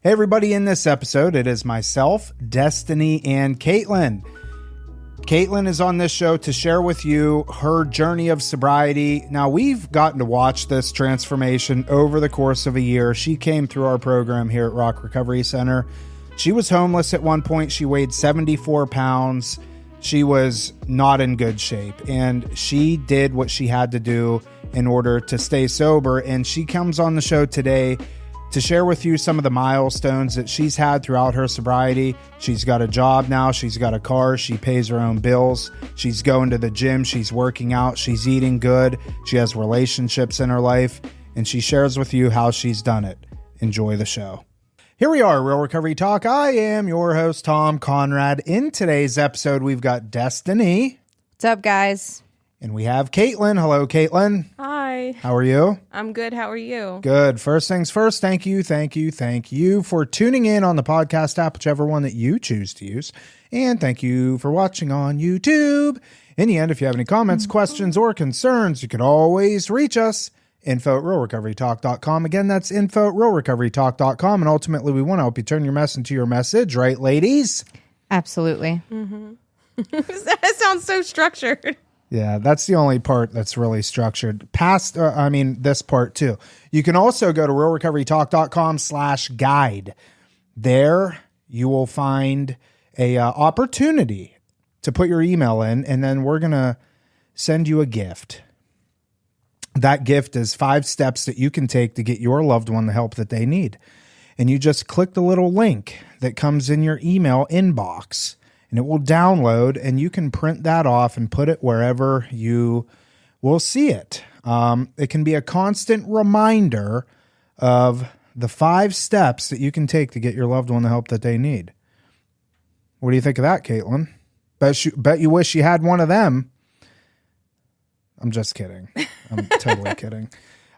Hey everybody, in this episode, it is myself, Destiny, and Kaitlyn. Kaitlyn is on this show to share with you her journey of sobriety. Now, we've gotten to watch this transformation over the course of a year. She came through our program here at Rock Recovery Center. She was homeless at one point. She weighed 74 pounds. She was not in good shape, and she did what she had to do in order to stay sober. And she comes on the show today to share with you some of the milestones that she's had throughout her sobriety. She's got a job now. She's got a car. She pays her own bills. She's going to the gym. She's working out. She's eating good. She has relationships in her life, and she shares with you how she's done it. Enjoy the show. Here we are, Real Recovery Talk. I am your host, Tom Conrad. In today's episode, we've got Destiny. What's up, guys? And we have Kaitlyn. Hello, Kaitlyn. Hi. How are you? I'm good. How are you? Good. First things first, thank you for tuning in on the podcast app, whichever one that you choose to use. And thank you for watching on YouTube. In the end, if you have any comments, questions, or concerns, you can always reach us. info@realrecoverytalk.com. Again, that's info@realrecoverytalk.com. And ultimately, we want to help you turn your mess into your message, right, ladies? Absolutely. Mm-hmm. That sounds so structured. Yeah, that's the only part that's really structured. This part too. You can also go to realrecoverytalk.com/guide. There you will find a opportunity to put your email in, and then we're going to send you a gift. That gift is 5 steps that you can take to get your loved one the help that they need. And you just click the little link that comes in your email inbox, and it will download, and you can print that off and put it wherever you will see it. It can be a constant reminder of the 5 steps that you can take to get your loved one the help that they need. What do you think of that, Kaitlyn? Bet you wish you had one of them. I'm just kidding. I'm totally kidding.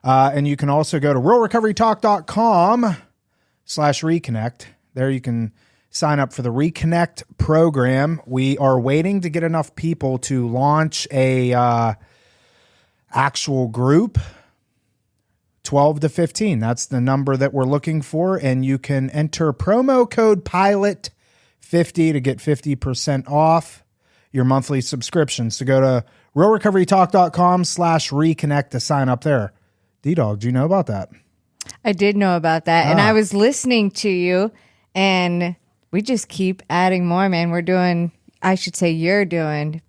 And you can also go to realrecoverytalk.com/reconnect. There you can sign up for the Reconnect program. We are waiting to get enough people to launch a actual group. 12 to 15. That's the number that we're looking for. And you can enter promo code PILOT50 to get 50% off your monthly subscription. So go to realrecoverytalk.com/reconnect to sign up there. D-Dog, do you know about that? I did know about that. And I was listening to you, and we just keep adding more, man. You're doing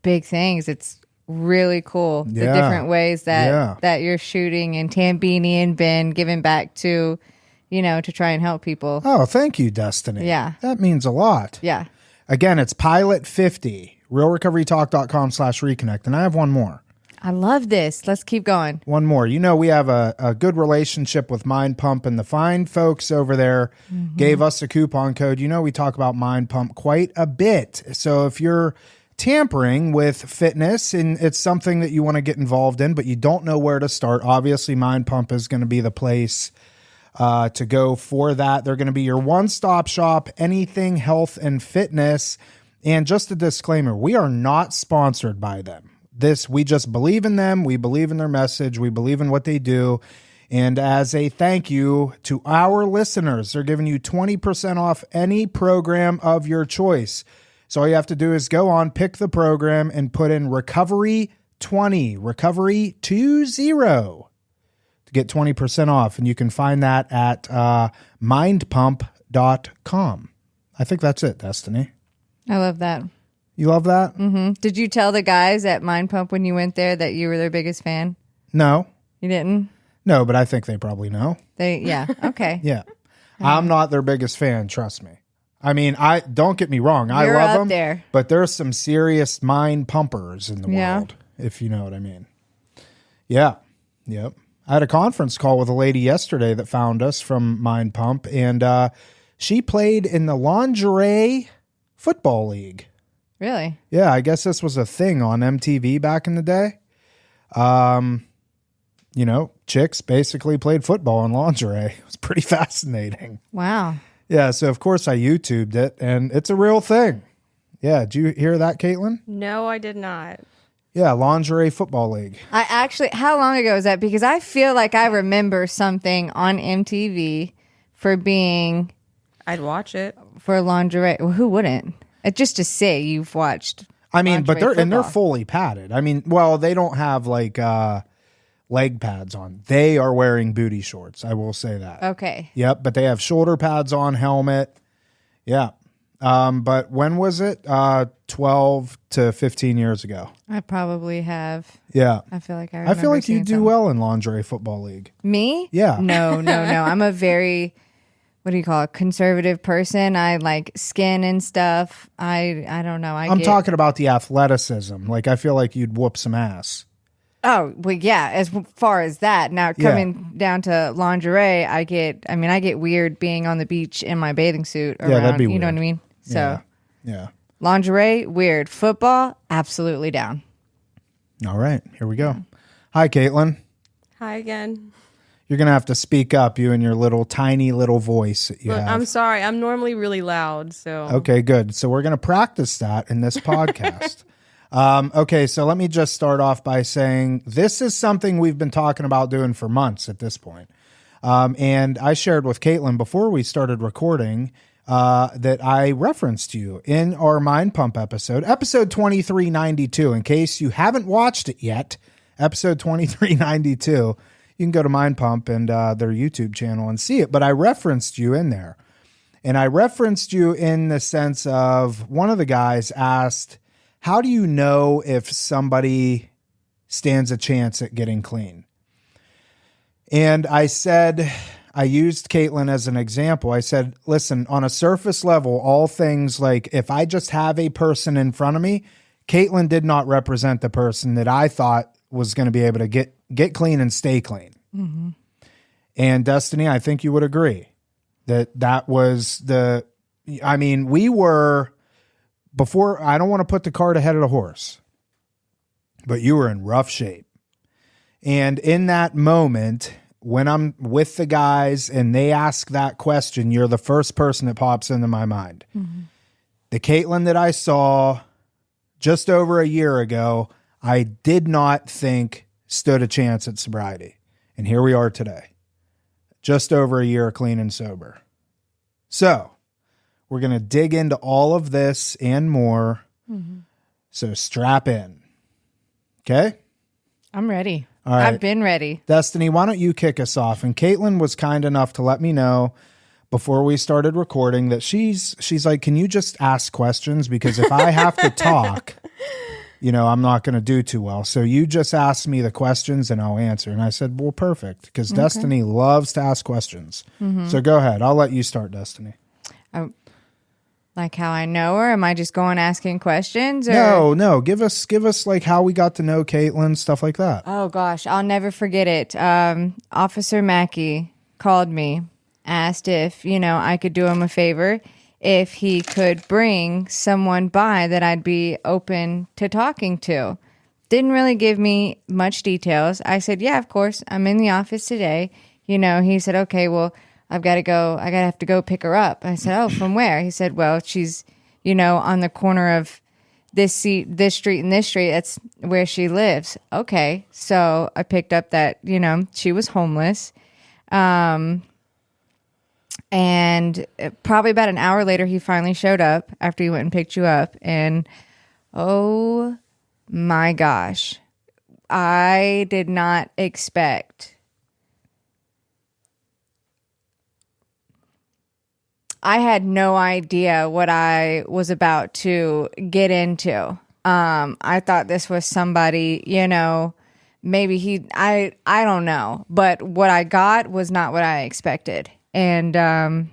big things. It's really cool. The different ways that you're shooting, and Tambini and Ben giving back to try and help people. Oh, thank you, Destiny. Yeah. That means a lot. Yeah. Again, it's PILOT50, realrecoverytalk.com/reconnect. And I have one more. I love this. Let's keep going. One more. We have a good relationship with Mind Pump, and the fine folks over there gave us a coupon code. We talk about Mind Pump quite a bit. So if you're tampering with fitness and it's something that you want to get involved in, but you don't know where to start, obviously Mind Pump is going to be the place to go for that. They're going to be your one-stop shop, anything health and fitness. And just a disclaimer, we are not sponsored by them. We just believe in them. We believe in their message. We believe in what they do. And as a thank you to our listeners, they're giving you 20% off any program of your choice. So all you have to do is go on, pick the program, and put in Recovery 20, Recovery 20 to get 20% off. And you can find that at mindpump.com. I think that's it, Destiny. I love that. You love that? Mm-hmm. Did you tell the guys at Mind Pump when you went there that you were their biggest fan? No. You didn't? No, but I think they probably know. Yeah. Okay. Yeah. I'm not their biggest fan, trust me. I mean, don't get me wrong. I You're love up them, there. But there's some serious mind pumpers in the world, if you know what I mean. Yeah. Yep. I had a conference call with a lady yesterday that found us from Mind Pump, and she played in the lingerie football league. Really? Yeah, I guess this was a thing on MTV back in the day. Chicks basically played football in lingerie. It was pretty fascinating. Wow. Yeah, so of course I YouTubed it, and it's a real thing. Yeah, did you hear that, Kaitlyn? No, I did not. Yeah, lingerie football league. How long ago was that? Because I feel like I remember something on MTV for being I'd watch it. For lingerie. Well, who wouldn't? Just to say you've watched. I mean, but they're football. fully padded. I mean, well, they don't have like leg pads on. They are wearing booty shorts. I will say that. Okay. Yep, but they have shoulder pads on, helmet. Yeah. But when was it? 12 to 15 years ago. I probably have. Yeah. I feel like I feel like you do well in lingerie football league. Me? Yeah. No. I'm a very, what do you call it, conservative person. I like skin and stuff. I don't know. I'm talking about the athleticism. Like, I feel like you'd whoop some ass. Oh, well, yeah, as far as that. Now, coming down to lingerie, I get weird being on the beach in my bathing suit around, that'd be weird. You know what I mean? So, yeah. Lingerie, weird. Football, absolutely down. All right, here we go. Hi, Kaitlyn. Hi again. You're going to have to speak up, you and your little tiny little voice that you Look, have. I'm sorry. I'm normally really loud, so. Okay, good. So we're going to practice that in this podcast. Okay, so let me just start off by saying this is something we've been talking about doing for months at this point. And I shared with Kaitlyn before we started recording that I referenced you in our Mind Pump episode 2392. In case you haven't watched it yet, episode 2392, you can go to Mind Pump and their YouTube channel and see it. But I referenced you in there. And I referenced you in the sense of one of the guys asked, how do you know if somebody stands a chance at getting clean? And I said, I used Kaitlyn as an example. I said, listen, on a surface level, all things like if I just have a person in front of me, Kaitlyn did not represent the person that I thought was going to be able to get clean and stay clean. Mm-hmm. And Destiny, I think you would agree that was we were... Before, I don't want to put the cart ahead of the horse, but you were in rough shape. And in that moment, when I'm with the guys and they ask that question, you're the first person that pops into my mind. Mm-hmm. The Kaitlyn that I saw just over a year ago, I did not think stood a chance at sobriety. And here we are today, just over a year clean and sober. So, we're going to dig into all of this and more. Mm-hmm. So strap in. Okay? I'm ready. All right. I've been ready. Destiny, why don't you kick us off? And Kaitlyn was kind enough to let me know before we started recording that she's like, can you just ask questions? Because if I have to talk, I'm not going to do too well. So you just ask me the questions and I'll answer. And I said, well, perfect. Because Destiny loves to ask questions. Mm-hmm. So go ahead. I'll let you start, Destiny. Like how I know her? Am I just going asking questions? Or? No. Give us like how we got to know Kaitlyn, stuff like that. Oh gosh, I'll never forget it. Officer Mackey called me, asked if, I could do him a favor, if he could bring someone by that I'd be open to talking to. Didn't really give me much details. I said, yeah, of course. I'm in the office today. He said, okay, well, I've got to go. have to go pick her up. I said, oh, from where? He said, well, she's, on the corner of this street, and this street. That's where she lives. Okay. So I picked up that, she was homeless. And probably about an hour later, he finally showed up after he went and picked you up. And oh my gosh, I did not expect. I had no idea what I was about to get into. I thought this was somebody, maybe I don't know. But what I got was not what I expected. And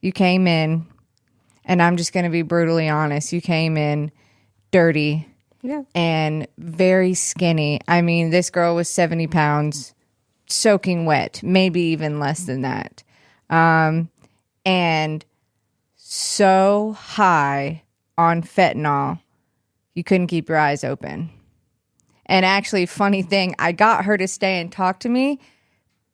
you came in, and I'm just going to be brutally honest. You came in dirty and very skinny. I mean, this girl was 70 pounds, soaking wet, maybe even less than that. And so high on fentanyl, you couldn't keep your eyes open. And actually, funny thing, I got her to stay and talk to me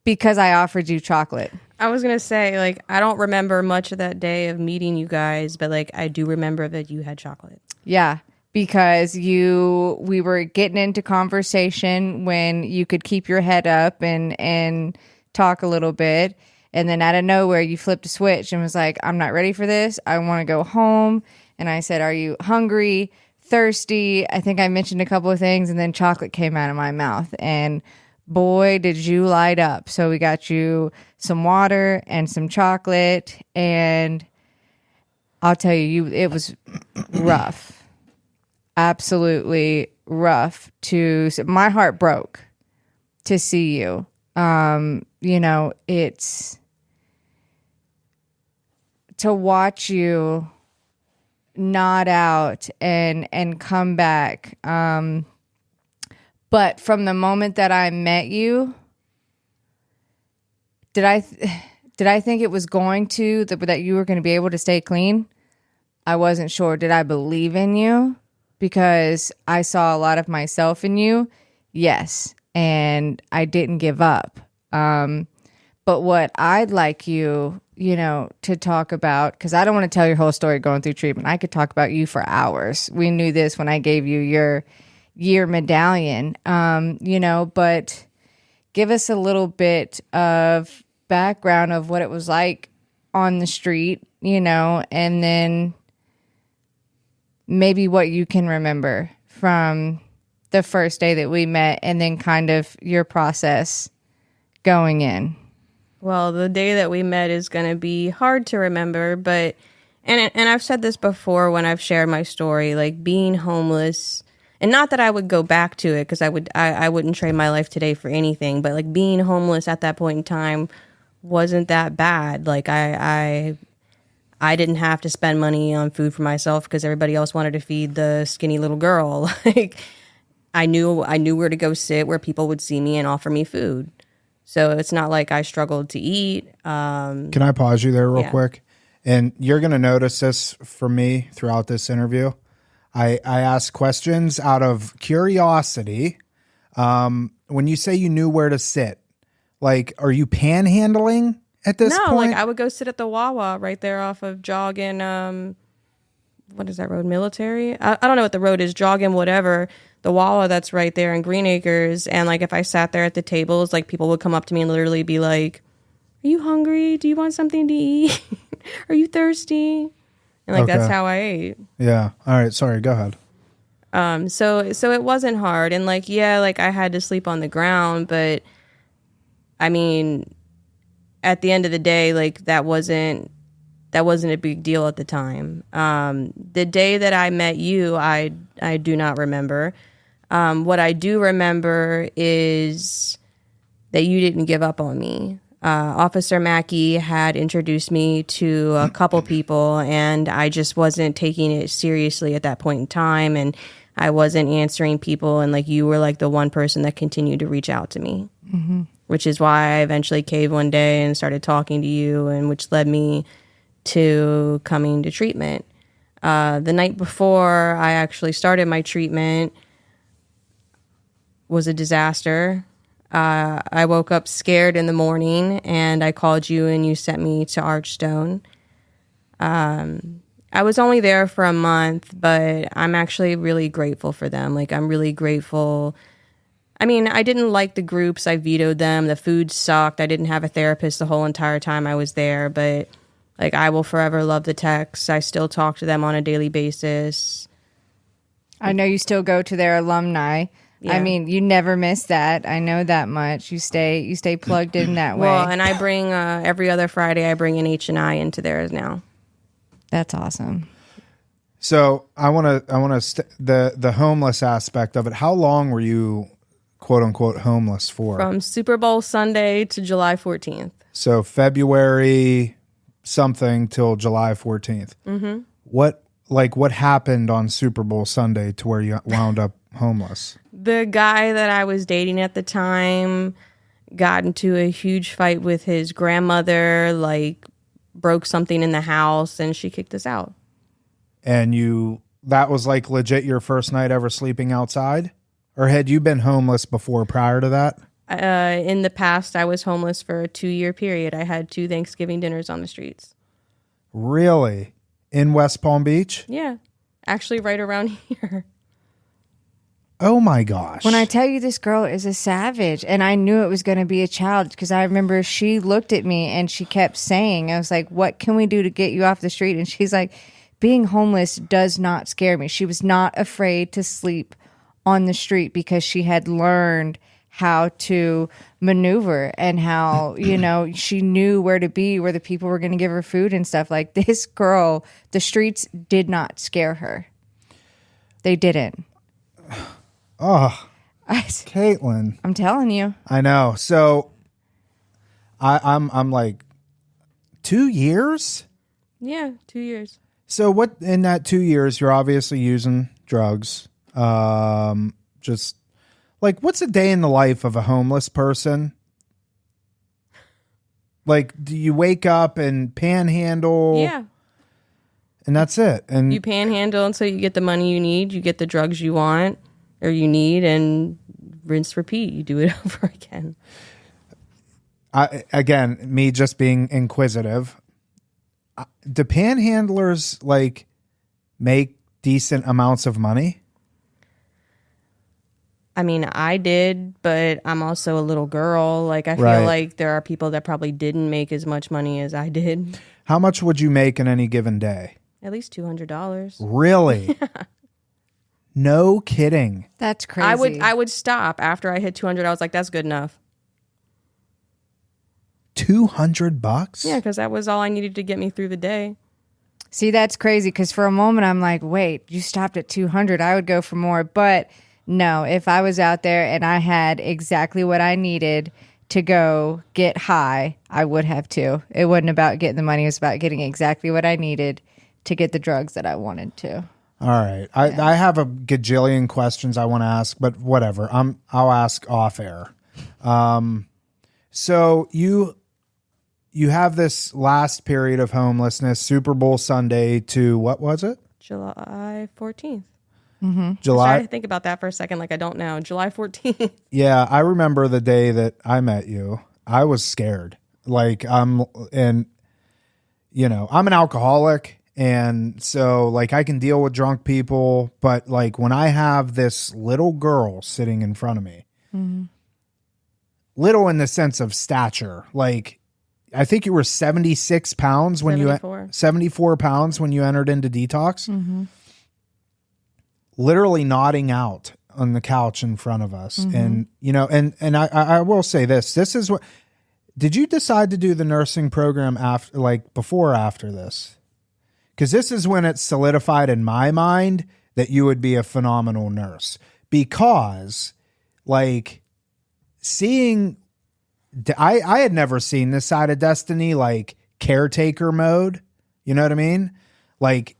because I offered you chocolate. I was going to say, I don't remember much of that day of meeting you guys, but, I do remember that you had chocolate. Yeah, because we were getting into conversation when you could keep your head up and talk a little bit. And then out of nowhere, you flipped a switch and was like, I'm not ready for this. I want to go home. And I said, are you hungry, thirsty? I think I mentioned a couple of things, and then chocolate came out of my mouth. And boy, did you light up. So we got you some water and some chocolate. And I'll tell you, it was rough. Absolutely rough. My heart broke to see you. It's to watch you nod out and come back. But from the moment that I met you, did I think it was going to, that you were going to be able to stay clean? I wasn't sure. Did I believe in you? Because I saw a lot of myself in you. Yes. And I didn't give up. But what I'd like you, to talk about, because I don't want to tell your whole story going through treatment. I could talk about you for hours. We knew this when I gave you your year medallion, but give us a little bit of background of what it was like on the street, and then maybe what you can remember from the first day that we met, and then kind of your process going in. Well, the day that we met is going to be hard to remember, but and I've said this before when I've shared my story, like being homeless, and not that I would go back to it, because I wouldn't trade my life today for anything, but like being homeless at that point in time wasn't that bad. Like I didn't have to spend money on food for myself because everybody else wanted to feed the skinny little girl. Like I knew where to go sit where people would see me and offer me food. So it's not like I struggled to eat. Can I pause you there real quick? And you're going to notice this from me throughout this interview. I ask questions out of curiosity. When you say you knew where to sit, like, are you panhandling at this point? No, like I would go sit at the Wawa right there off of Joggin. What is that road? Military? I don't know what the road is. Joggin, whatever. The Wawa that's right there in Green Acres. And like if I sat there at the tables, like people would come up to me and literally be like, "Are you hungry? Do you want something to eat? Are you thirsty?" And like that's how I ate. Yeah. All right. Sorry. Go ahead. So it wasn't hard, and like like I had to sleep on the ground, but I mean, at the end of the day, like that wasn't a big deal at the time. The day that I met you, I do not remember. What I do remember is that you didn't give up on me. Officer Mackey had introduced me to a couple people, and I just wasn't taking it seriously at that point in time, and I wasn't answering people, and like you were like the one person that continued to reach out to me, which is why I eventually caved one day and started talking to you, and which led me to coming to treatment. The night before I actually started my treatment was a disaster. I woke up scared in the morning, and I called you and you sent me to Archstone. I was only there for a month, but I'm actually really grateful for them. Like, I'm really grateful. I mean, I didn't like the groups. I vetoed them. The food sucked. I didn't have a therapist the whole entire time I was there, but like, I will forever love the techs. I still talk to them on a daily basis. I know you still go to their alumni. Yeah. I mean, you never miss that. I know that much. You stay plugged in that way. Well, and I bring every other Friday, I bring an H&I into theirs now. That's awesome. So I want to the homeless aspect of it. How long were you, quote unquote, homeless for? From Super Bowl Sunday to July 14th. So February something till July 14th. Mm-hmm. What happened on Super Bowl Sunday to where you wound up homeless? The guy that I was dating at the time got into a huge fight with his grandmother, like broke something in the house, and she kicked us out. And that was like legit your first night ever sleeping outside? Or had you been homeless before prior to that? In the past, I was homeless for a 2-year period. I had 2 Thanksgiving dinners on the streets. Really? In West Palm Beach? Yeah. Actually, right around here. Oh my gosh. When I tell you this girl is a savage, and I knew it was going to be a child because I remember she looked at me and she kept saying, I was like, what can we do to get you off the street? And she's like, being homeless does not scare me. She was not afraid to sleep on the street because she had learned how to maneuver and how, she knew where to be, where the people were going to give her food and stuff. Like this girl, the streets did not scare her. They didn't. Oh, Kaitlyn. I'm telling you. I know. So I'm like 2 years? Yeah, 2 years. So what in that 2 years you're obviously using drugs. Just like what's a day in the life of a homeless person? Like do you wake up and panhandle? Yeah. And that's it. And you panhandle until you get the money you need, you get the drugs you want or you need, and rinse, repeat. You do it over again. Again, me just being inquisitive. Do panhandlers like make decent amounts of money? I mean, I did, but I'm also a little girl. Like, I feel Right. like there are people that probably didn't make as much money as I did. How much would you make in any given day? At least $200. Really? No kidding. That's crazy. I would stop after I hit 200. I was like, that's good enough. $200? Yeah, because that was all I needed to get me through the day. See, that's crazy because for a moment I'm like, wait, you stopped at 200. I would go for more. But no, if I was out there and I had exactly what I needed to go get high, I would have too. It wasn't about getting the money. It was about getting exactly what I needed to get the drugs that I wanted to. All right. I have a gajillion questions I want to ask, but whatever. I'll ask off air. So you have this last period of homelessness, Super Bowl Sunday to what was it? July 14th. Mm-hmm. July. I tried to think about that for a second, like I don't know. July 14th. Yeah, I remember the day that I met you. I was scared. Like I'm an alcoholic. And so like I can deal with drunk people, but like when I have this little girl sitting in front of me, Mm-hmm. little in the sense of stature, like I think you were 76 pounds when 74 pounds when you entered into detox, Mm-hmm. literally nodding out on the couch in front of us. And, and I will say this is what, did you decide to do the nursing program after, like before or after this? Because this is when it solidified in my mind that you would be a phenomenal nurse. Because, like, I had never seen this side of Destiny, like, caretaker mode. You know what I mean? Like,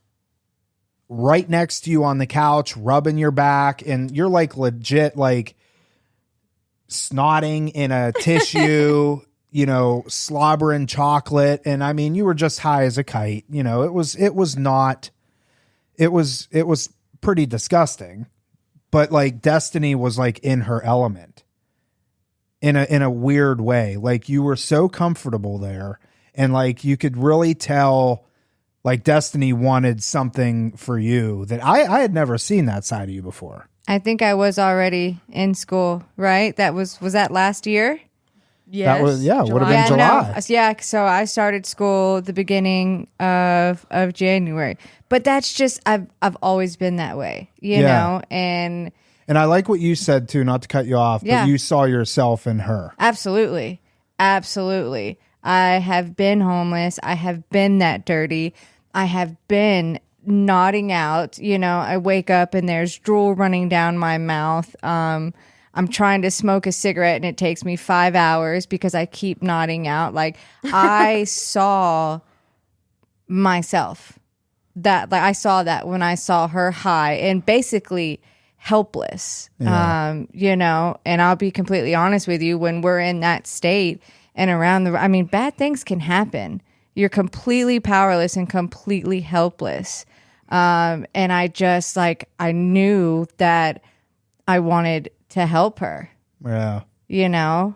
right next to you on the couch, rubbing your back, and you're, like, legit, like, snotting in a tissue, slobbering chocolate. And I mean, you were just high as a kite. It was pretty disgusting, but like Destiny was like in her element in a weird way. Like you were so comfortable there and like, you could really tell like Destiny wanted something for you that I had never seen that side of you before. I think I was already in school, right? Was that last year? Yes. That was, would have been July. No, yeah, so I started school the beginning of January. But that's just I've always been that way, you know? And I like what you said too, not to cut you off, but you saw yourself in her. Absolutely. Absolutely. I have been homeless. I have been that dirty. I have been nodding out. I wake up and there's drool running down my mouth. I'm trying to smoke a cigarette and it takes me 5 hours because I keep nodding out. Like I saw myself I saw that when I saw her high and basically helpless, and I'll be completely honest with you, when we're in that state and bad things can happen. You're completely powerless and completely helpless. And I just I knew that I wanted to help her. Yeah. You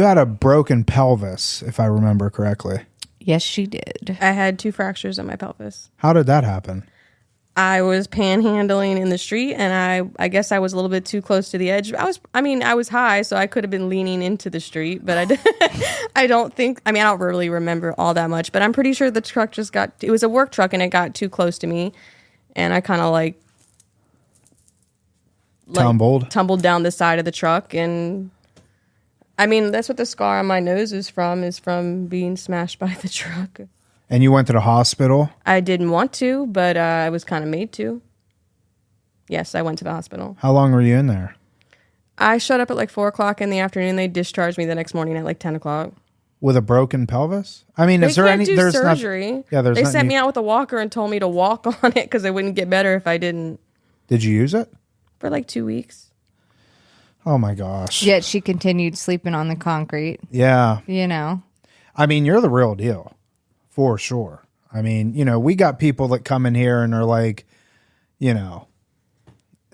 had a broken pelvis, if I remember correctly. Yes, she did. I had 2 fractures in my pelvis. How did that happen? I was panhandling in the street, and I guess I was a little bit too close to the edge. I was high, so I could have been leaning into the street, but I don't really remember all that much, but I'm pretty sure the truck it was a work truck, and it got too close to me, and I kind of like tumbled down the side of the truck, and I mean, that's what the scar on my nose is from being smashed by the truck. And you went to the hospital? I didn't want to, but I was kind of made to. Yes, I went to the hospital. How long were you in there? I showed up at like 4 o'clock in the afternoon. They discharged me the next morning at like 10 o'clock. With a broken pelvis? I mean, is there any... There's surgery. They sent me out with a walker and told me to walk on it because it wouldn't get better if I didn't. Did you use it? For like 2 weeks. Oh my gosh. Yet she continued sleeping on the concrete. Yeah. You know? I mean, you're the real deal. For sure. I mean, we got people that come in here and are like,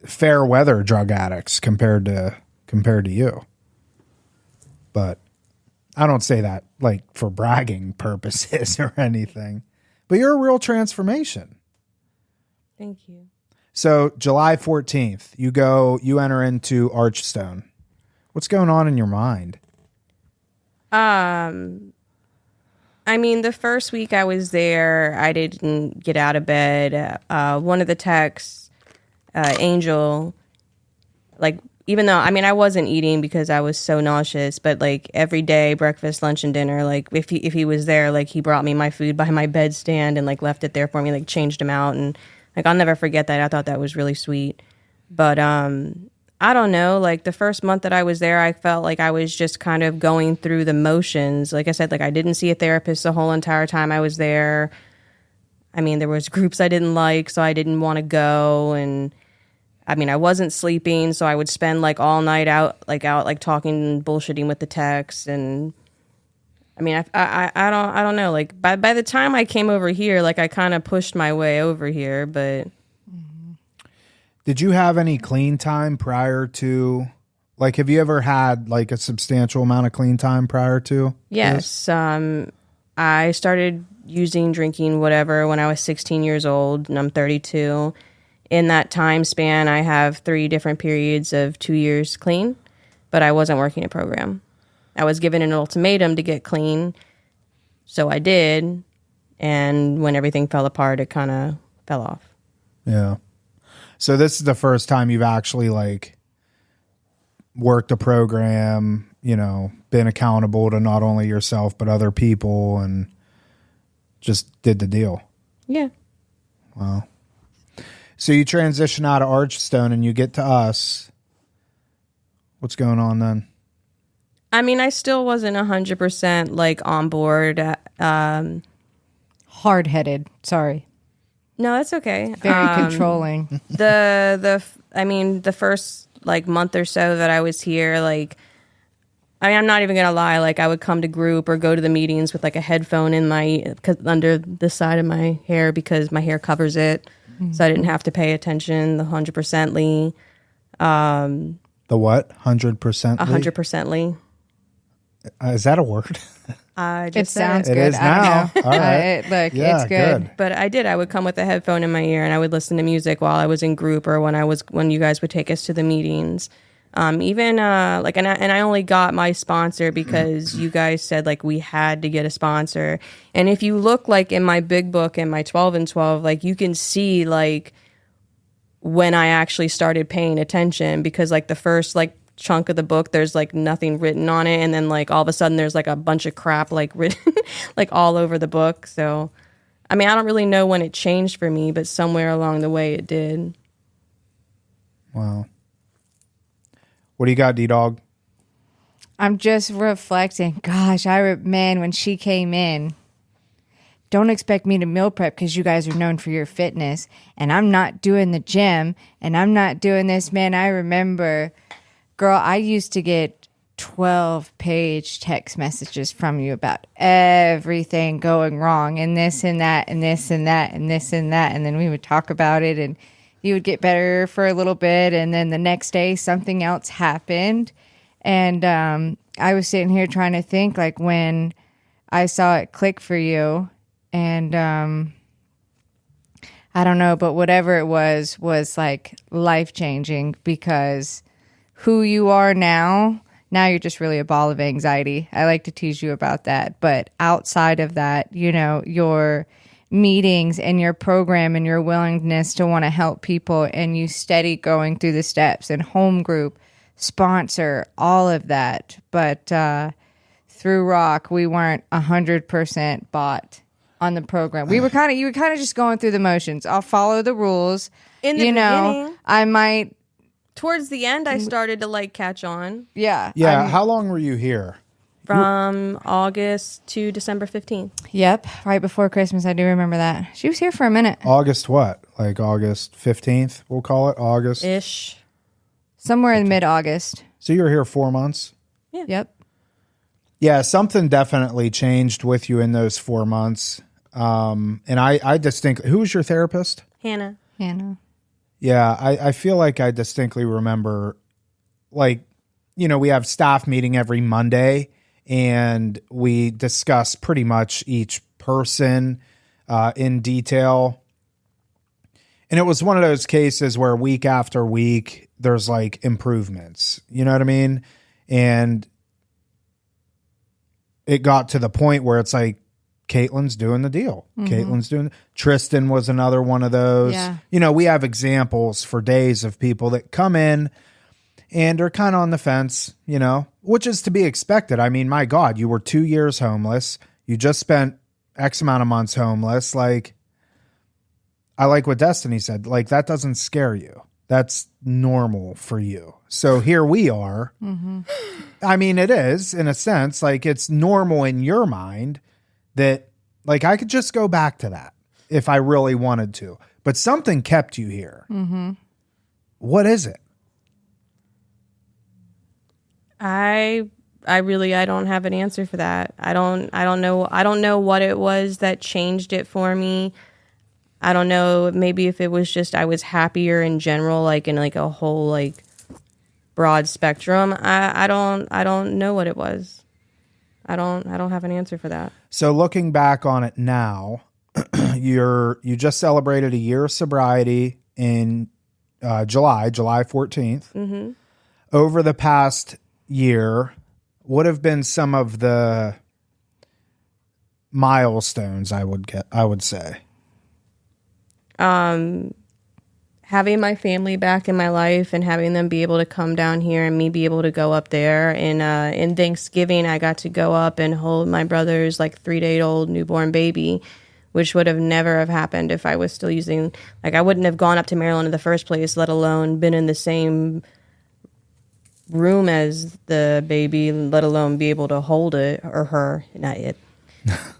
fair weather drug addicts compared to you. But I don't say that like for bragging purposes or anything. But you're a real transformation. Thank you. So July 14th, you enter into Archstone. What's going on in your mind? I mean, the first week I was there, I didn't get out of bed. One of the techs, Angel, like, even though, I mean, I wasn't eating because I was so nauseous, but like every day, breakfast, lunch, and dinner, like if he was there, like he brought me my food by my bedstand and like left it there for me, like changed him out. And like, I'll never forget that. I thought that was really sweet. But, I don't know, like the first month that I was there, I felt like I was just kind of going through the motions. Like I said, like I didn't see a therapist the whole entire time I was there. I mean, there was groups I didn't like, so I didn't want to go. And I mean, I wasn't sleeping, so I would spend like all night out like talking and bullshitting with the techs. And I mean, I don't know. Like by the time I came over here, like I kind of pushed my way over here, but. Did you have any clean time prior to, like, have you ever had like a substantial amount of clean time prior to? Yes. I started drinking, whatever, when I was 16 years old, and I'm 32. In that time span, I have 3 different periods of 2 years clean, but I wasn't working a program. I was given an ultimatum to get clean, so I did. And when everything fell apart, it kind of fell off. Yeah. So this is the first time you've actually like worked a program, been accountable to not only yourself, but other people, and just did the deal. Yeah. Wow. So you transition out of Archstone and you get to us. What's going on then? I mean, I still wasn't 100% like on board. Hard-headed. Sorry. No, that's okay. Very controlling. The first like month or so that I was here, like, I mean, I'm not even gonna lie. Like, I would come to group or go to the meetings with like a headphone in under the side of my hair because my hair covers it, so I didn't have to pay attention. The 100%ly. The what? 100%. 100%ly. Is that a word? It sounds good. It is now. All right. It's good. But I would come with a headphone in my ear and I would listen to music while I was in group or when you guys would take us to the meetings. And I only got my sponsor because you guys said like we had to get a sponsor. And if you look like in my big book and my 12 and 12, like you can see like when I actually started paying attention, because like the first like chunk of the book there's like nothing written on it, and then like all of a sudden there's like a bunch of crap like written like all over the book. So I mean, I don't really know when it changed for me, but somewhere along the way it did. Wow. What do you got, D-Dog? I'm just reflecting. Gosh, man, when she came in, don't expect me to meal prep because you guys are known for your fitness, and I'm not doing the gym, and I'm not doing this. Man, I remember, girl, I used to get 12-page text messages from you about everything going wrong and this and that and this and that and this and that. And then we would talk about it and you would get better for a little bit. And then the next day something else happened. And I was sitting here trying to think like when I saw it click for you. And I don't know, but whatever it was like life changing, because who you are now you're just really a ball of anxiety. I like to tease you about that. But outside of that, you know, your meetings and your program and your willingness to want to help people, and you steady going through the steps and home group, sponsor, all of that. But through Rock, we weren't 100% bought on the program. You were kind of just going through the motions. I'll follow the rules. In the beginning, I might. Towards the end, I started to like catch on. Yeah. Yeah. How long were you here? From August to December 15th. Yep. Right before Christmas. I do remember that. She was here for a minute. August what? Like August 15th, we'll call it? August? Ish. Somewhere in mid-August. So you were here 4 months? Yeah. Yep. Yeah, something definitely changed with you in those 4 months. And I distinctly... Who was your therapist? Hannah. Yeah, I feel like I distinctly remember, like, you know, we have staff meeting every Monday, and we discuss pretty much each person in detail. And it was one of those cases where week after week, there's like improvements. You know what I mean? And it got to the point where it's like, Kaitlyn's doing the deal. Kaitlyn's doing. Tristan was another one of those. Yeah. You know, we have examples for days of people that come in and are kind of on the fence, you know, which is to be expected. I mean, my God, you were 2 years homeless. You just spent X amount of months homeless. Like, I like what Destiny said. Like, that doesn't scare you. That's normal for you. So here we are. I mean, it is in a sense, like it's normal in your mind that, like, I could just go back to that if I really wanted to. But something kept you here. What is it? I don't have an answer for that. I don't know what it was that changed it for me. I don't know, maybe if it was just I was happier in general, like in like a whole like broad spectrum. I don't know what it was. I don't have an answer for that. So looking back on it now, you just celebrated a year of sobriety in July 14th. Over the past year, what have been some of the milestones I would say? Having my family back in my life and having them be able to come down here and me be able to go up there. And in Thanksgiving, I got to go up and hold my brother's like 3-day-old newborn baby, which would have never have happened if I was still using, like I wouldn't have gone up to Maryland in the first place, let alone been in the same room as the baby, let alone be able to hold it or her, not it.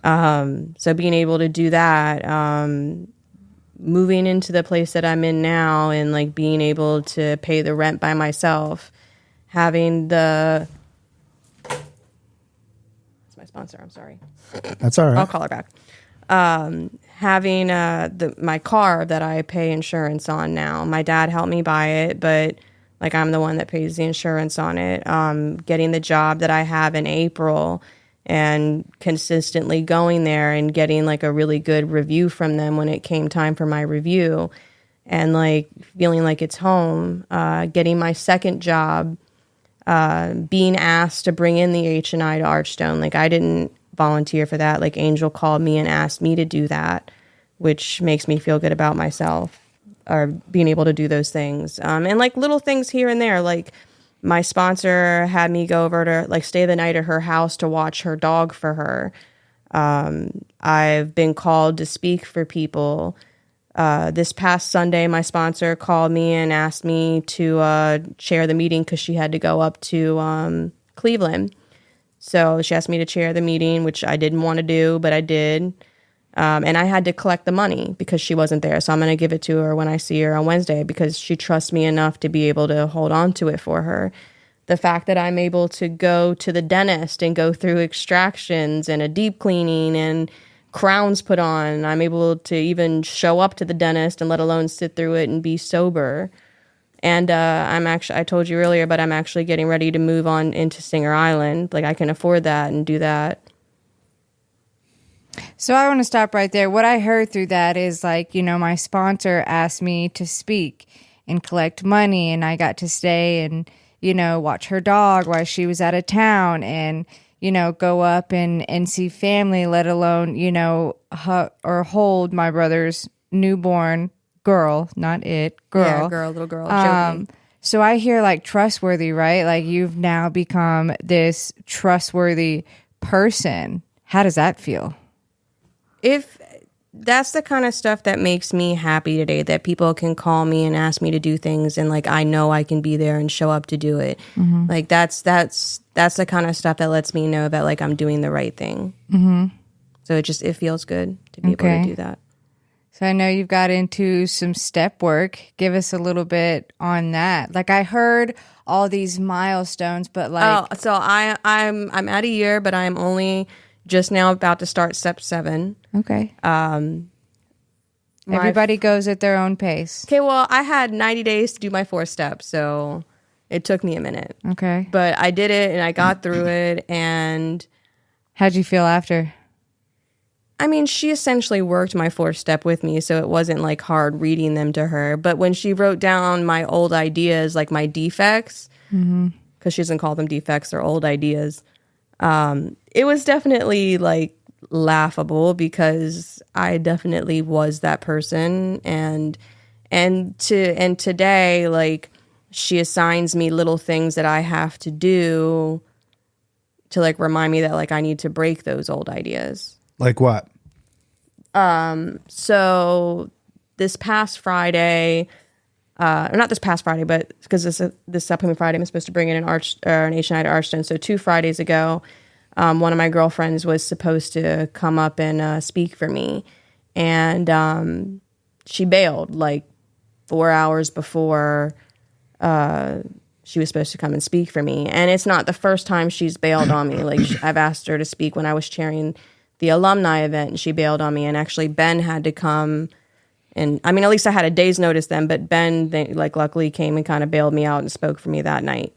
So being able to do that, moving into the place that I'm in now and like being able to pay the rent by myself, having the... That's my sponsor, I'm sorry. That's all right. I'll call her back. Having my car that I pay insurance on now. My dad helped me buy it, but like I'm the one that pays the insurance on it. Getting the job that I have in April and consistently going there and getting like a really good review from them when it came time for my review and like feeling like it's home, getting my second job, being asked to bring in the H&I to Archstone. Like I didn't volunteer for that. Like Angel called me and asked me to do that, which makes me feel good about myself or being able to do those things. And like little things here and there, like my sponsor had me go over to like stay the night at her house to watch her dog for her. I've been called to speak for people. This past Sunday, my sponsor called me and asked me to chair the meeting because she had to go up to Cleveland. So she asked me to chair the meeting, which I didn't want to do, but I did. And I had to collect the money because she wasn't there. So I'm going to give it to her when I see her on Wednesday because she trusts me enough to be able to hold on to it for her. The fact that I'm able to go to the dentist and go through extractions and a deep cleaning and crowns put on, I'm able to even show up to the dentist and let alone sit through it and be sober. And I told you earlier, but I'm actually getting ready to move on into Singer Island. Like I can afford that and do that. So I want to stop right there. What I heard through that is like, my sponsor asked me to speak and collect money, and I got to stay and, watch her dog while she was out of town and, go up and see family, let alone, or hold my brother's newborn girl, not it, girl. Yeah, little girl. Joking. So I hear like trustworthy, right? Like you've now become this trustworthy person. How does that feel? If that's the kind of stuff that makes me happy today, that people can call me and ask me to do things and like I know I can be there and show up to do it. Mm-hmm. Like that's the kind of stuff that lets me know that like I'm doing the right thing. Mm-hmm. So it feels good to be able to do that. So I know you've got into some step work. Give us a little bit on that. Like I heard all these milestones, but like so I'm at a year, but I'm only just now about to start step 7. Okay. Everybody goes at their own pace. Okay, well, I had 90 days to do my 4 steps, so it took me a minute. Okay. But I did it, and I got through it, and... How'd you feel after? I mean, she essentially worked my 4th step with me, so it wasn't, like, hard reading them to her. But when she wrote down my old ideas, like my defects, because she doesn't call them defects, they're old ideas, it was definitely, like, laughable because I definitely was that person, and today, like, she assigns me little things that I have to do to like remind me that like I need to break those old ideas. Like what? So this past Friday, or not this past Friday, but because this upcoming Friday I'm supposed to bring in an Asian Night at Archstone. So 2 Fridays ago, one of my girlfriends was supposed to come up and speak for me, and she bailed like 4 hours before she was supposed to come and speak for me. And it's not the first time she's bailed on me. Like I've asked her to speak when I was chairing the alumni event, and she bailed on me. And actually Ben had to come, and I mean, at least I had a day's notice then, but Ben, luckily came and kind of bailed me out and spoke for me that night.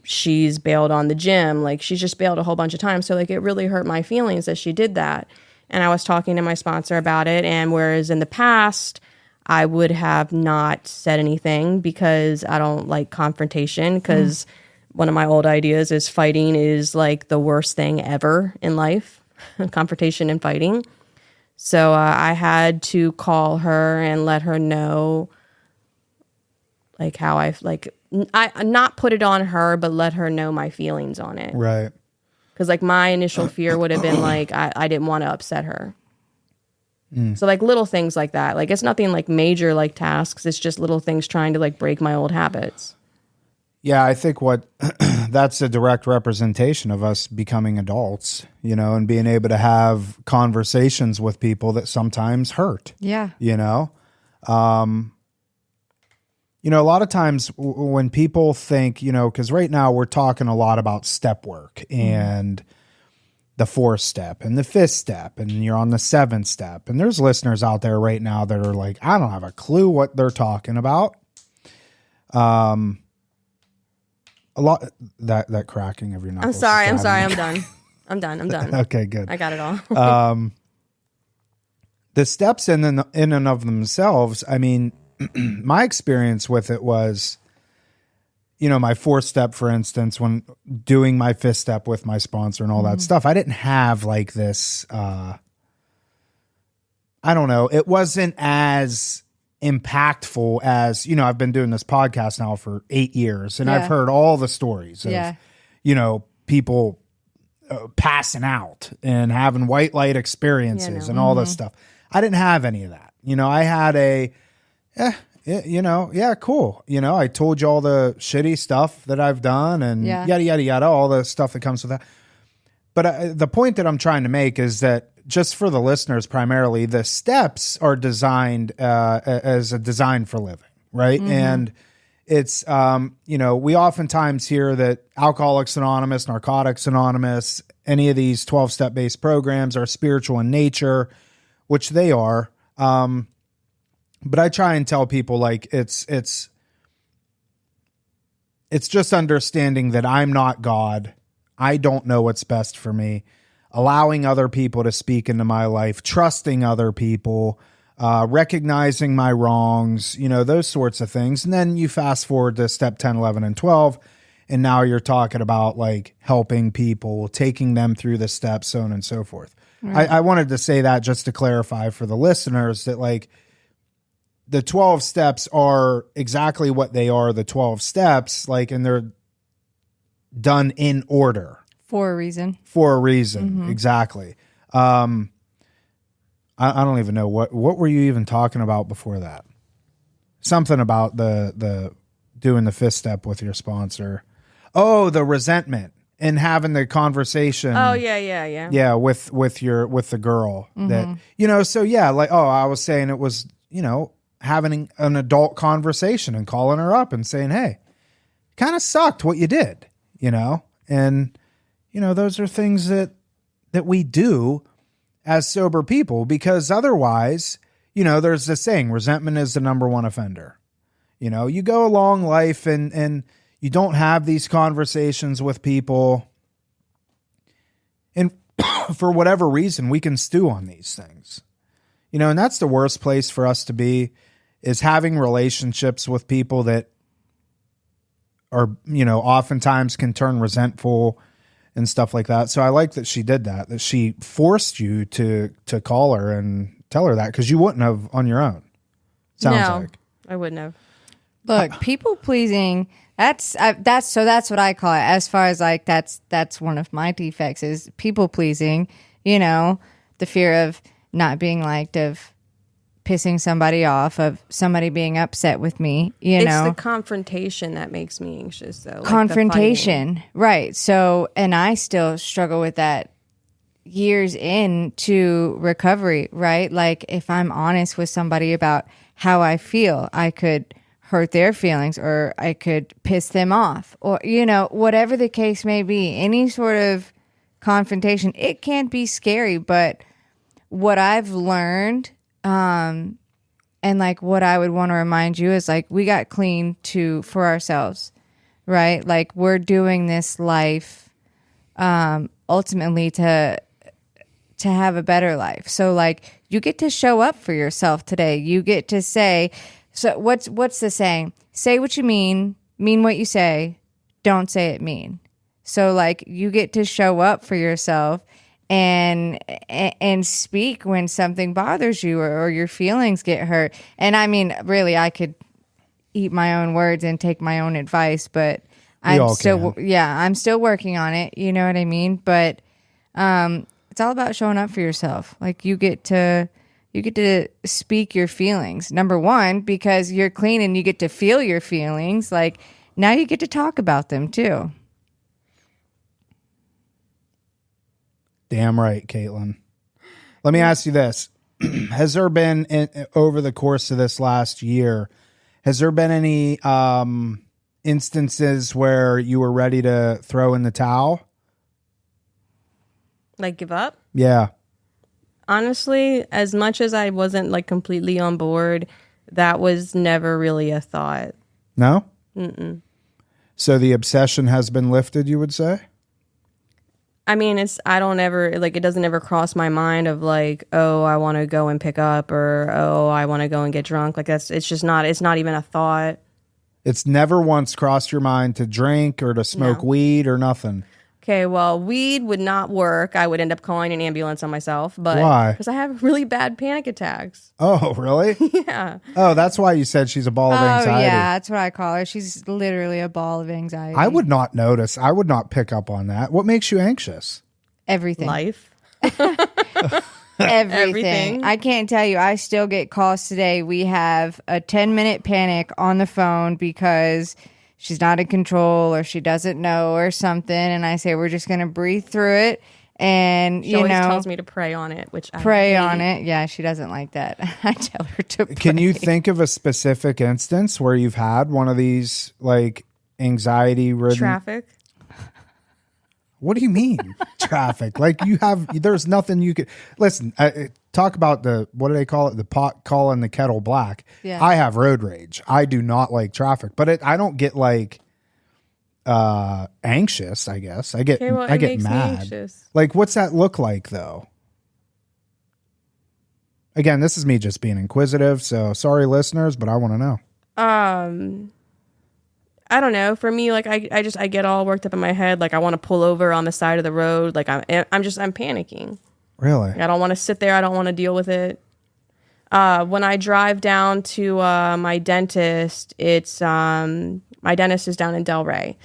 She's bailed on the gym. Like she's just bailed a whole bunch of times. So like it really hurt my feelings that she did that. And I was talking to my sponsor about it. And whereas in the past, I would have not said anything because I don't like confrontation, because one of my old ideas is fighting is like the worst thing ever in life, confrontation and fighting. So I had to call her and let her know like how I not put it on her, but let her know my feelings on it. Right. Because like my initial fear would have been like, I didn't want to upset her. So like little things like that, like it's nothing like major like tasks. It's just little things trying to like break my old habits. Yeah, I think that's a direct representation of us becoming adults, and being able to have conversations with people that sometimes hurt. Yeah. A lot of times when people think, because right now we're talking a lot about step work and the 4th step and the 5th step, and you're on the 7th step. And there's listeners out there right now that are like, I don't have a clue what they're talking about. A lot that cracking of your knuckles. I'm sorry. I'm done. Okay, good. I got it all. The steps in and of themselves, I mean, my experience with it was, my 4th step, for instance, when doing my 5th step with my sponsor and all that stuff, I didn't have like this, I don't know. It wasn't as impactful as, I've been doing this podcast now for 8 years, and I've heard all the stories of, people passing out and having white light experiences and all this stuff. I didn't have any of that. I had cool. I told you all the shitty stuff that I've done and yada, yada, yada, all the stuff that comes with that. But the point that I'm trying to make is that just for the listeners, primarily, the steps are designed as a design for living, right? And it's, we oftentimes hear that Alcoholics Anonymous, Narcotics Anonymous, any of these 12-step based programs are spiritual in nature, which they are. But I try and tell people like it's just understanding that I'm not God. I don't know what's best for me. allowing other people to speak into my life, trusting other people, recognizing my wrongs, those sorts of things. And then you fast forward to step 10, 11, and 12. And now you're talking about like helping people, taking them through the steps, so on and so forth. Right. I wanted to say that just to clarify for the listeners that like the 12 steps are exactly what they are, the 12 steps, like, and they're done in order. For a reason. Mm-hmm. Exactly. I don't even know what were you even talking about before that? Something about the doing the fifth step with your sponsor. Oh, the resentment and having the conversation. Oh yeah. Yeah, with the girl that so yeah, like I was saying it was, having an adult conversation and calling her up and saying, "Hey, kind of sucked what you did," And those are things that we do as sober people, because otherwise, there's this saying, resentment is the number one offender. You go along life and you don't have these conversations with people. And for whatever reason, we can stew on these things. And that's the worst place for us to be, is having relationships with people that are, oftentimes can turn resentful and stuff like that. So I like that she did that she forced you to call her and tell her that, because you wouldn't have on your own. Sounds like. I wouldn't have. Look, people pleasing, that's what I call it. As far as like, that's one of my defects is people pleasing, the fear of not being liked, of pissing somebody off, of somebody being upset with me, It's the confrontation that makes me anxious, though. Like confrontation, right. So, and I still struggle with that years into recovery, right? Like if I'm honest with somebody about how I feel, I could hurt their feelings, or I could piss them off, or, whatever the case may be, any sort of confrontation, it can be scary. But what I've learned, and like what I would want to remind you is like, we got clean for ourselves, right? Like we're doing this life, ultimately to have a better life. So like you get to show up for yourself today. You get to say, so what's the saying? Say what you mean what you say, don't say it mean. So like you get to show up for yourself and speak when something bothers you, or your feelings get hurt. And I mean, really, I could eat my own words and take my own advice, but I'm still working on it. You know what I mean? But it's all about showing up for yourself. Like you get to speak your feelings. Number one, because you're clean and you get to feel your feelings. Like now you get to talk about them too. Damn right, Kaitlyn. Let me ask you this. Has there been, over the course of this last year, has there been any instances where you were ready to throw in the towel? Like give up? Yeah. Honestly, as much as I wasn't like completely on board, that was never really a thought. No? Mm-mm. So the obsession has been lifted, you would say? I mean, it doesn't ever cross my mind of like, oh, I want to go and pick up, or, oh, I want to go and get drunk. Like it's not even a thought. It's never once crossed your mind to drink or to smoke weed or nothing. Okay, well, weed would not work. I would end up calling an ambulance on myself. But why? Because I have really bad panic attacks. Oh, really? Yeah. Oh, that's why you said she's a ball of anxiety. Oh, yeah, that's what I call her. She's literally a ball of anxiety. I would not notice. I would not pick up on that. What makes you anxious? Everything. Life. Everything. I can't tell you. I still get calls today. We have a 10-minute panic on the phone because she's not in control or she doesn't know or something. And I say, we're just going to breathe through it. And, she always tells me to pray on it, which I pray hate. on it. Yeah, she doesn't like that. I tell her to pray. Can you think of a specific instance where you've had one of these like anxiety ridden traffic? What do you mean traffic? Like there's nothing you could listen. Talk about what do they call it? The pot calling the kettle black. Yeah. I have road rage. I do not like traffic, but I don't get like anxious, I guess. I get Okay, well, I it get makes me mad. anxious. Like, what's that look like though? Again, this is me just being inquisitive, so sorry listeners, but I want to know. I don't know. For me, like I get all worked up in my head. Like I want to pull over on the side of the road. Like I'm panicking. Really? Like, I don't want to sit there. I don't want to deal with it. When I drive down to my dentist, it's my dentist is down in Delray,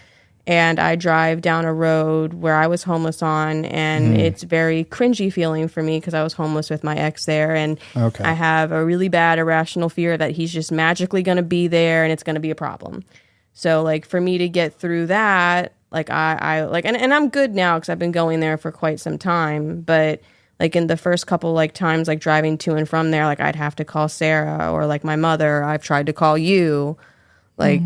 and I drive down a road where I was homeless on, and it's very cringy feeling for me because I was homeless with my ex there, and I have a really bad irrational fear that he's just magically going to be there and it's going to be a problem. So like for me to get through that, like I like, and I'm good now because I've been going there for quite some time, but like in the first couple like times like driving to and from there, like I'd have to call Sarah or like my mother. I've tried to call you. Like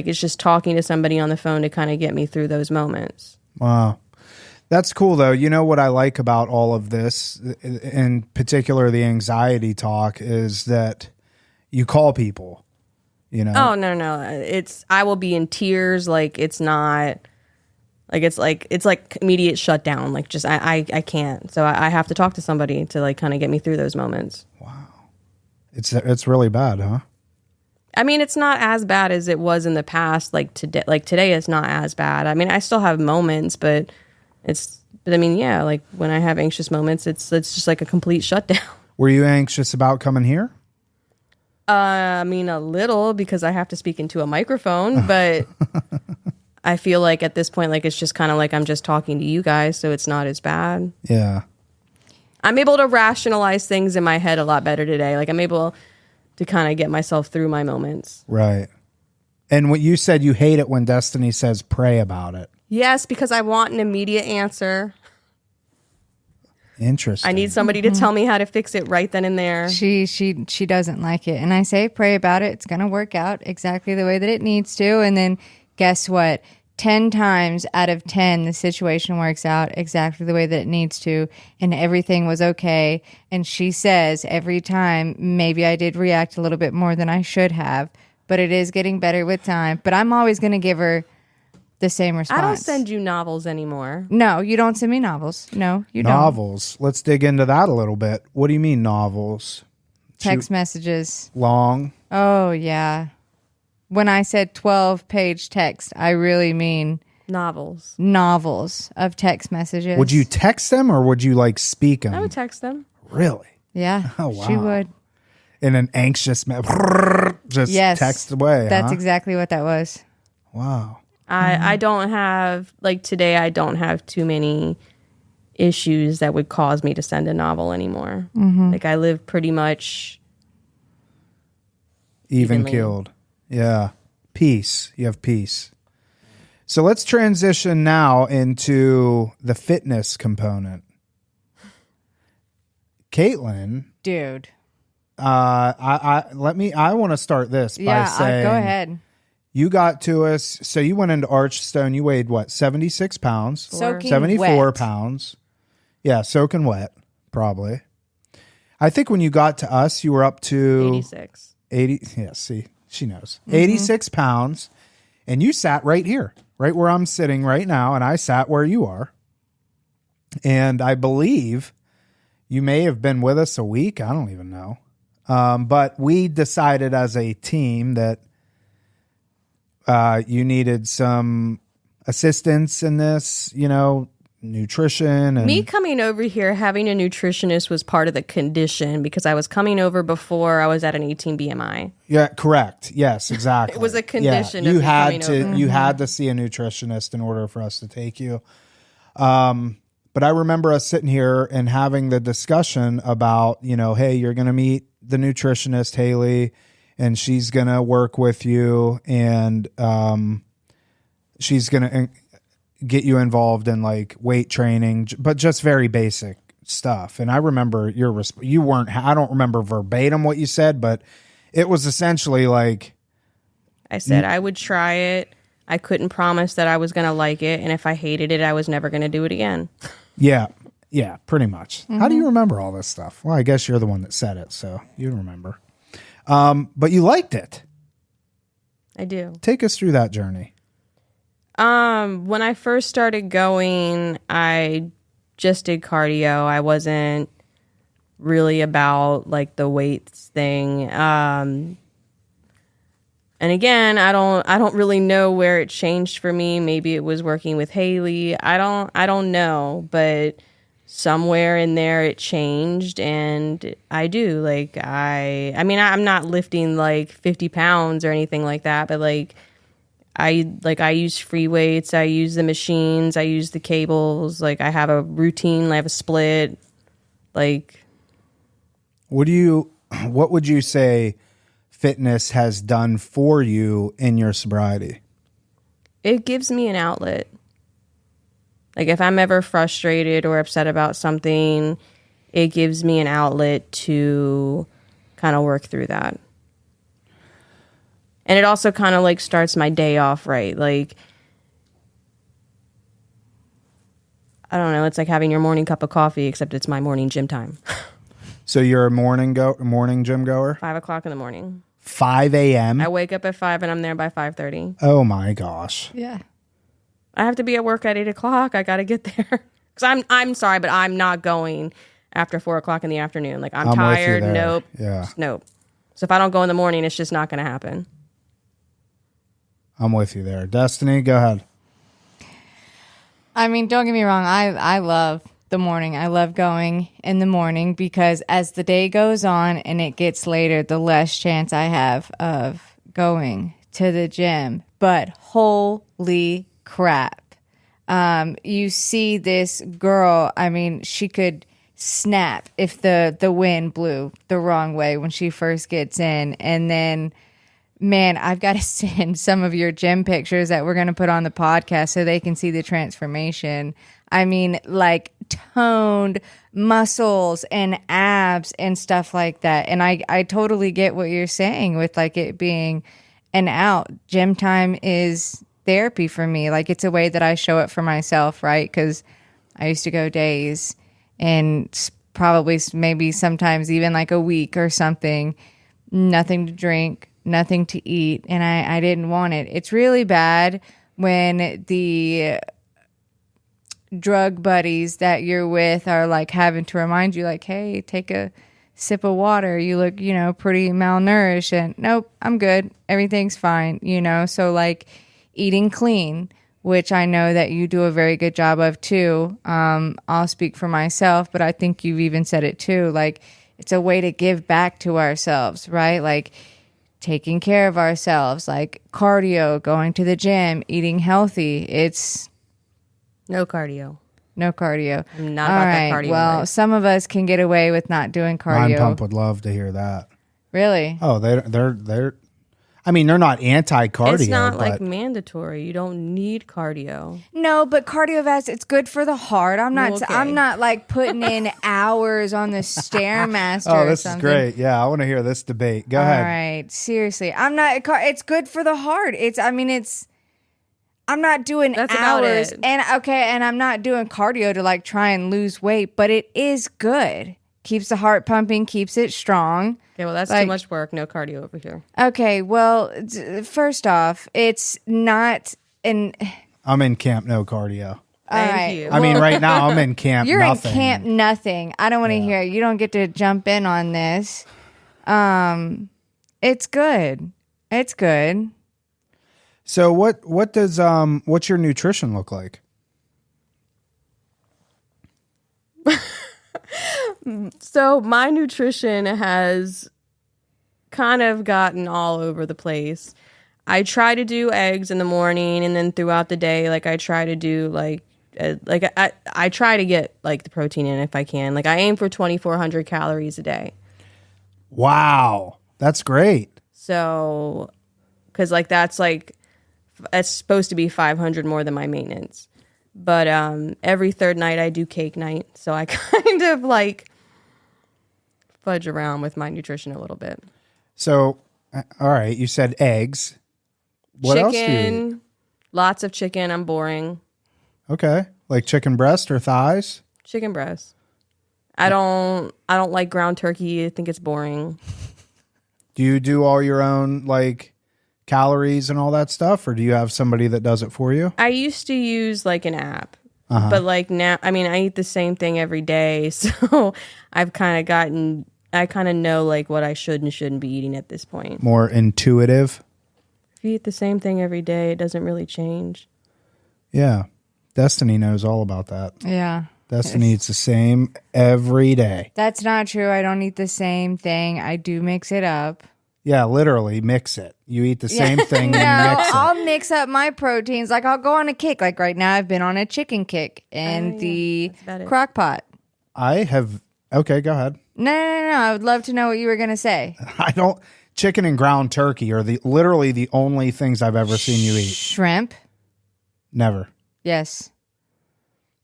it's just talking to somebody on the phone to kind of get me through those moments. Wow. That's cool though. You know what I like about all of this, in particular the anxiety talk, is that you call people, you know? Oh, no. I will be in tears. Like it's not like, it's like immediate shutdown. Like just, I can't. So I have to talk to somebody to like kind of get me through those moments. Wow. It's really bad, huh? I mean, it's not as bad as it was in the past. Like today is not as bad. I mean, I still have moments, but I mean, yeah, like when I have anxious moments, it's just like a complete shutdown. Were you anxious about coming here? I mean, a little because I have to speak into a microphone, but I feel like at this point, like it's just kind of like I'm just talking to you guys, so it's not as bad. Yeah. I'm able to rationalize things in my head a lot better today. Like I'm able to kind of get myself through my moments. Right. And what you said, you hate it when Destiny says pray about it. Yes, because I want an immediate answer. Interesting. I need somebody to tell me how to fix it right then and there. She doesn't like it. And I say, pray about it. It's going to work out exactly the way that it needs to. And then guess what? 10 times out of 10, the situation works out exactly the way that it needs to, and everything was okay. And she says every time, maybe I did react a little bit more than I should have, but it is getting better with time. But I'm always going to give her the same response. I don't send you novels anymore. No, you don't send me novels. No, you don't. Novels. Let's dig into that a little bit. What do you mean novels? Text messages. Long? Oh, yeah. When I said 12-page text, I really mean novels of text messages. Would you text them or would you like speak them? I would text them. Really? Yeah. Oh, wow. She would. In an anxious just text away. That's exactly what that was. Wow. I don't have, like today, I don't have too many issues that would cause me to send a novel anymore. Like I live pretty much even evenly. keeled. Yeah. Peace. You have peace. So let's transition now into the fitness component. Kaitlyn. Dude. I want to start this by saying. Go ahead. You got to us. So you went into Archstone. You weighed what? 76 pounds. Soaking 74 wet. pounds. Yeah. Soaking wet. Probably. I think when you got to us, you were up to 86. 80. Yeah. See. She knows. 86 pounds. And you sat right here, right where I'm sitting right now. And I sat where you are. And I believe you may have been with us a week. I don't even know. But we decided as a team that you needed some assistance in this, nutrition. And me coming over here, having a nutritionist was part of the condition because I was coming over before I was at an 18 BMI. Yeah, correct. Yes, exactly. It was a condition. Yeah, of me coming over. You had to see a nutritionist in order for us to take you. But I remember us sitting here and having the discussion about, hey, you're going to meet the nutritionist, Haley, and she's going to work with you, and she's going to get you involved in like weight training, but just very basic stuff. And I remember you weren't, I don't remember verbatim what you said, but it was essentially like, I said I would try it. I couldn't promise that I was going to like it. And if I hated it, I was never going to do it again. Yeah. Yeah, pretty much. How do you remember all this stuff? Well, I guess you're the one that said it, so you remember. But you liked it. I do. Take us through that journey. When I first started going, I just did cardio. I wasn't really about like the weights thing. And again, I don't really know where it changed for me. Maybe it was working with Haley. I don't know, but somewhere in there it changed, and I do like I mean I'm not lifting like 50 pounds or anything like that, but I use free weights, I use the machines, I use the cables, like I have a routine, I have a split. Like, what would you say fitness has done for you in your sobriety? It gives me an outlet. Like if I'm ever frustrated or upset about something, it gives me an outlet to kind of work through that. And it also kind of like starts my day off right. Like, I don't know, it's like having your morning cup of coffee, except it's my morning gym time. So you're a morning gym goer? 5 o'clock in the morning. 5 a.m.? I wake up at 5 and I'm there by 5:30. Oh my gosh. Yeah. I have to be at work at 8 o'clock. I got to get there. Because I'm sorry, but I'm not going after 4 o'clock in the afternoon. Like, I'm tired. Nope. Yeah. Nope. So if I don't go in the morning, it's just not going to happen. I'm with you there. Destiny, go ahead. I mean, don't get me wrong. I love the morning. I love going in the morning because as the day goes on and it gets later, the less chance I have of going to the gym. But holy crap. You see this girl, I mean, she could snap if the wind blew the wrong way when she first gets in. And then, man, I've got to send some of your gym pictures that we're going to put on the podcast so they can see the transformation. I mean, like toned muscles and abs and stuff like that. And I totally get what you're saying with like it being an out. Gym time is therapy for me. Like it's a way that I show it for myself, right? Because I used to go days and probably maybe sometimes even like a week or something, nothing to drink, nothing to eat, and I didn't want it. It's really bad when the drug buddies that you're with are like having to remind you like, hey, take a sip of water. You look, pretty malnourished. And nope, I'm good. Everything's fine, So like eating clean, which I know that you do a very good job of too. I'll speak for myself, but I think you've even said it too. Like it's a way to give back to ourselves, right? Like taking care of ourselves, like cardio, going to the gym, eating healthy. It's no cardio. No cardio. I'm not about that cardio. Well, some of us can get away with not doing cardio. Mind Pump would love to hear that. Really? Oh, they're I mean, they're not anti-cardio. It's not like mandatory. You don't need cardio. No, but cardiovascular, it's good for the heart. I'm not like putting in hours on the Stairmaster. Oh, this is great. Yeah, I want to hear this debate. Go ahead. All right, seriously, I'm not. It's good for the heart. I'm not doing hours, and I'm not doing cardio to like try and lose weight, but it is good. Keeps the heart pumping, keeps it strong. Okay, well, that's too much work. No cardio over here. Okay, well, first off, it's not an... I'm in camp no cardio. Thank you. I mean, right now I'm in camp You're nothing. in camp nothing. I don't want to hear it. You don't get to jump in on this. It's good. It's good. So what does what's your nutrition look like? So my nutrition has kind of gotten all over the place. I try to do eggs in the morning, and then throughout the day, like I try to do I try to get like the protein in if I can. Like I aim for 2,400 calories a day. Wow, that's great. So, because like that's supposed to be 500 more than my maintenance. But every third night I do cake night, so I kind of like fudge around with my nutrition a little bit. So, all right, you said eggs. What else do you eat? Lots of chicken. I'm boring. Okay, like chicken breast or thighs? Chicken breast. I don't like ground turkey. I think it's boring. Do you do all your own like calories and all that stuff, or do you have somebody that does it for you? I used to use like an app, but like now, I mean, I eat the same thing every day, so I've kind of I kind of know like what I should and shouldn't be eating at this point. More intuitive. If you eat the same thing every day, it doesn't really change. Yeah. Destiny knows all about that. Yeah. Destiny eats the same every day. That's not true. I don't eat the same thing. I do mix it up. Yeah, literally mix it. You eat the same thing and you mix it. I'll mix up my proteins. Like I'll go on a kick. Like right now I've been on a chicken kick and the crock pot. Okay, go ahead. No. I would love to know what you were going to say. Chicken and ground turkey are literally the only things I've ever seen you eat. Shrimp? Never. Yes.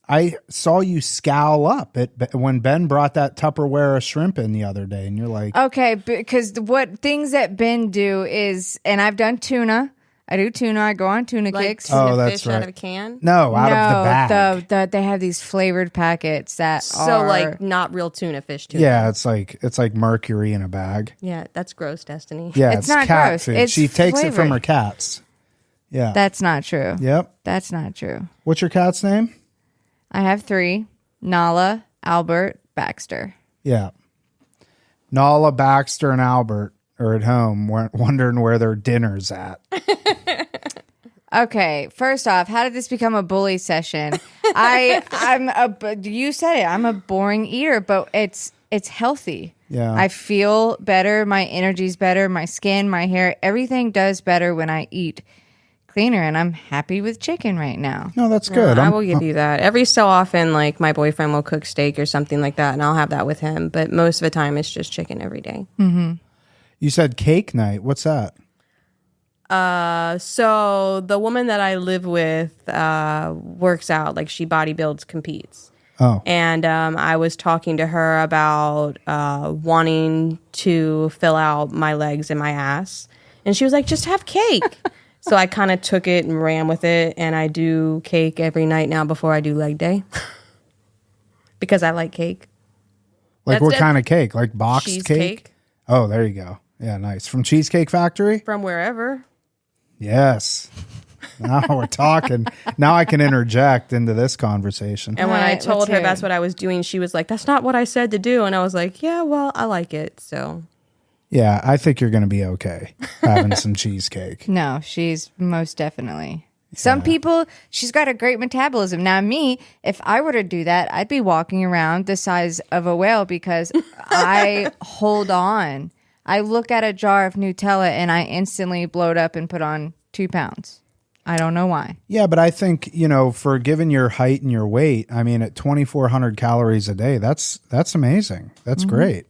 I saw you scowl up when Ben brought that Tupperware of shrimp in the other day, and you're like... Okay, because what things that Ben do is, and I've done tuna. I do tuna. I go on tuna kicks. Tuna that's fish right. out of a can? No, out of the bag. They have these flavored packets that So are... like not real tuna fish tuna. Yeah, it's like mercury in a bag. Yeah, that's gross, Destiny. Yeah, It's not cat gross. food. It's She takes it from flavored. her cats. Yeah. That's not true. Yep. That's not true. What's your cat's name? I have 3. Nala, Albert, Baxter. Yeah. Nala, Baxter, and Albert are at home wondering where their dinner's at. Okay, first off, how did this become a bully session? You said it. I'm a boring eater, but it's healthy. Yeah. I feel better. My energy's better. My skin, my hair, everything does better when I eat cleaner, and I'm happy with chicken right now. No, that's good. I will give you that. Every so often, like my boyfriend will cook steak or something like that, and I'll have that with him. But most of the time, it's just chicken every day. Mm-hmm. You said cake night. What's that? So the woman that I live with works out, like she bodybuilds, competes. Oh. And I was talking to her about wanting to fill out my legs and my ass. And she was like, just have cake. So I kind of took it and ran with it. And I do cake every night now before I do leg day. Because I like cake. Like what kind of cake? Like boxed cheesecake. cake? Oh, there you go. Yeah, nice. From Cheesecake Factory? From wherever. Yes. Now we're talking. Now I can interject into this conversation. And when I Alright, told let's her hear that's it. what I was doing, she was like, that's not what I said to do. And I was like, yeah, well, I like it. So Yeah, I think you're going to be okay having some cheesecake. No, she's most definitely. Some people, she's got a great metabolism. Now, me, if I were to do that, I'd be walking around the size of a whale because I hold on. I look at a jar of Nutella and I instantly bloat up and put on 2 pounds. I don't know why. Yeah, but I think, for given your height and your weight, I mean, at 2,400 calories a day, that's amazing. That's great.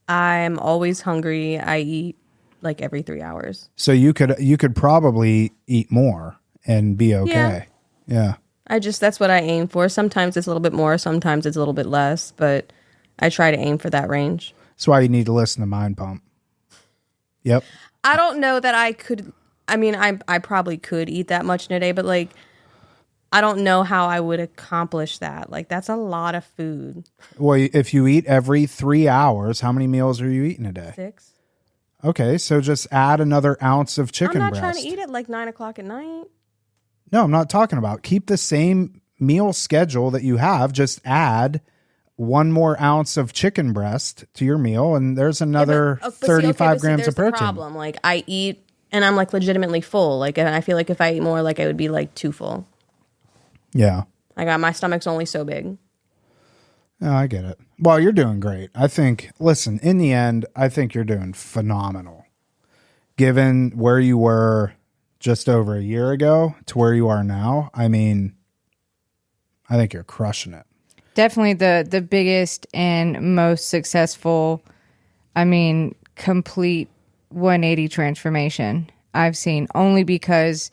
I'm always hungry. I eat like every 3 hours. So you could probably eat more and be okay. Yeah. That's what I aim for. Sometimes it's a little bit more, sometimes it's a little bit less, but I try to aim for that range. That's why you need to listen to Mind Pump. Yep. I don't know that I could. I mean, I probably could eat that much in a day, but like, I don't know how I would accomplish that. Like, that's a lot of food. Well, if you eat every 3 hours, how many meals are you eating a day? 6. Okay, so just add another ounce of chicken I'm not breast. trying to eat at like 9 o'clock at night. No, I'm not talking about. Keep the same meal schedule that you have. Just add 1 more ounce of chicken breast to your meal, and there's another 35 grams there's of protein. The problem. Like, I eat, and I'm like legitimately full. Like, and I feel like if I eat more, like I would be like too full. Yeah. My stomach's only so big. No, I get it. Well, you're doing great. I think, listen, in the end, I think you're doing phenomenal. Given where you were just over a year ago to where you are now, I mean, I think you're crushing it. Definitely the biggest and most successful, complete 180 transformation I've seen, only because,